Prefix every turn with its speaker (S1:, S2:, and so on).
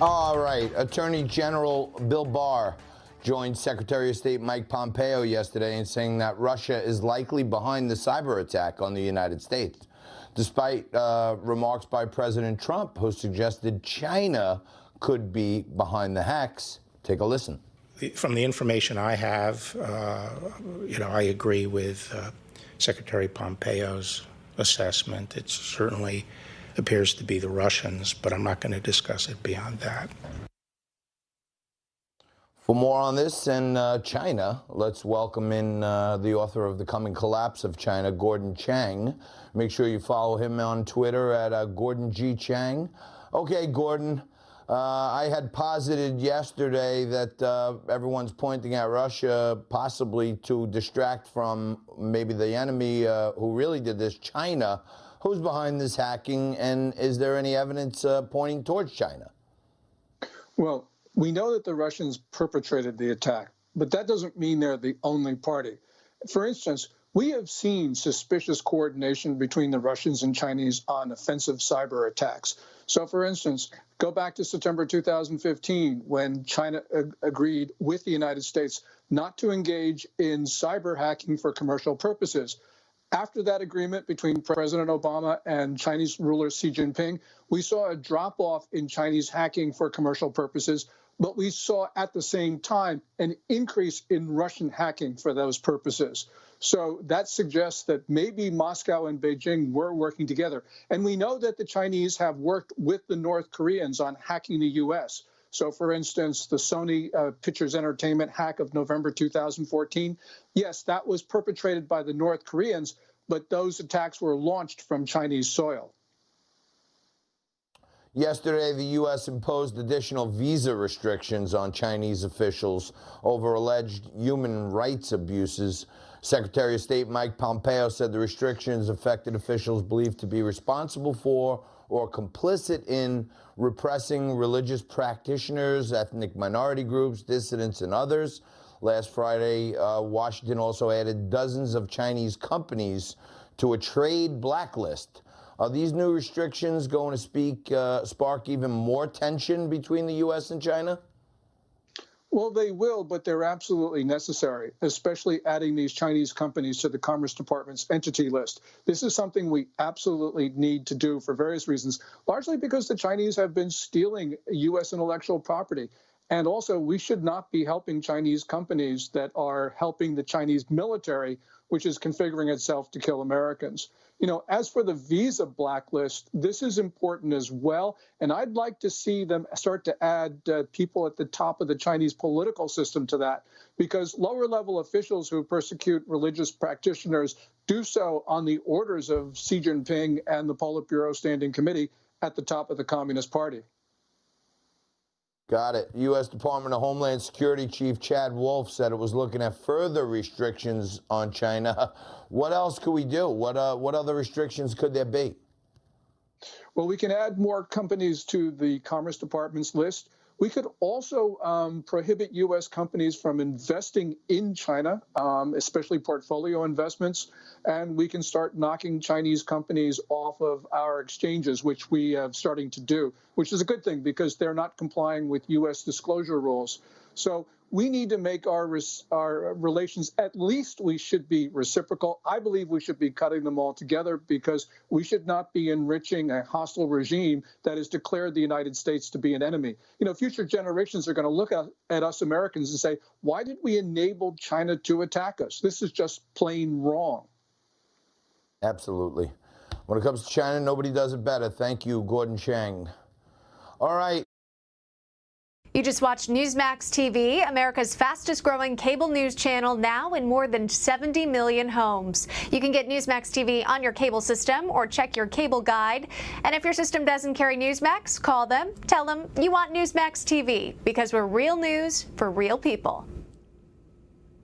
S1: All right. Attorney General Bill Barr joined Secretary of State Mike Pompeo yesterday in saying that Russia is likely behind the cyber attack on the United States, despite remarks by President Trump, who suggested China could be behind the hacks. Take a listen.
S2: From the information I have, I agree with Secretary Pompeo's assessment. It certainly appears to be the Russians, but I'm not going to discuss it beyond that.
S1: For more on this and China, let's welcome in the author of The Coming Collapse of China, Gordon Chang. Make sure you follow him on Twitter at Gordon G. Chang. Okay, Gordon, I had posited yesterday that everyone's pointing at Russia possibly to distract from maybe the enemy who really did this, China. Who's behind this hacking, and is there any evidence pointing towards China?
S3: Well, we know that the Russians perpetrated the attack, but that doesn't mean they're the only party. For instance, we have seen suspicious coordination between the Russians and Chinese on offensive cyber attacks. So, for instance, go back to September 2015, when China agreed with the United States not to engage in cyber hacking for commercial purposes. After that agreement between President Obama and Chinese ruler Xi Jinping, we saw a drop-off in Chinese hacking for commercial purposes, but we saw at the same time an increase in Russian hacking for those purposes. So that suggests that maybe Moscow and Beijing were working together. And we know that the Chinese have worked with the North Koreans on hacking the U.S. So, for instance, the Sony Pictures Entertainment hack of November 2014, yes, that was perpetrated by the North Koreans, but those attacks were launched from Chinese soil.
S1: Yesterday, the U.S. imposed additional visa restrictions on Chinese officials over alleged human rights abuses. Secretary of State Mike Pompeo said the restrictions affected officials believed to be responsible for or complicit in repressing religious practitioners, ethnic minority groups, dissidents, and others. Last Friday, Washington also added dozens of Chinese companies to a trade blacklist. Are these new restrictions going to spark even more tension between the U.S. and China?
S3: Well, they will, but they're absolutely necessary, especially adding these Chinese companies to the Commerce Department's entity list. This is something we absolutely need to do for various reasons, largely because the Chinese have been stealing U.S. intellectual property. And also, we should not be helping Chinese companies that are helping the Chinese military, which is configuring itself to kill Americans. You know, as for the visa blacklist, this is important as well. And I'd like to see them start to add people at the top of the Chinese political system to that, because lower level officials who persecute religious practitioners do so on the orders of Xi Jinping and the Politburo Standing Committee at the top of the Communist Party.
S1: Got it. U.S. Department of Homeland Security Chief Chad Wolf said it was looking at further restrictions on China. What else could we do? What other restrictions could there be?
S3: Well, we can add more companies to the Commerce Department's list. We could also prohibit U.S. companies from investing in China, especially portfolio investments. And we can start knocking Chinese companies off of our exchanges, which we are starting to do, which is a good thing because they're not complying with U.S. disclosure rules. So we need to make our relations, at least we should be reciprocal. I believe we should be cutting them all together because we should not be enriching a hostile regime that has declared the United States to be an enemy. You know, future generations are going to look at us Americans and say, why did we enable China to attack us? This is just plain wrong.
S1: Absolutely. When it comes to China, nobody does it better. Thank you, Gordon Chang. All right.
S4: You just watched Newsmax TV, America's fastest growing cable news channel, now in more than 70 million homes. You can get Newsmax TV on your cable system or check your cable guide. And if your system doesn't carry Newsmax, call them, tell them you want Newsmax TV, because we're real news for real people.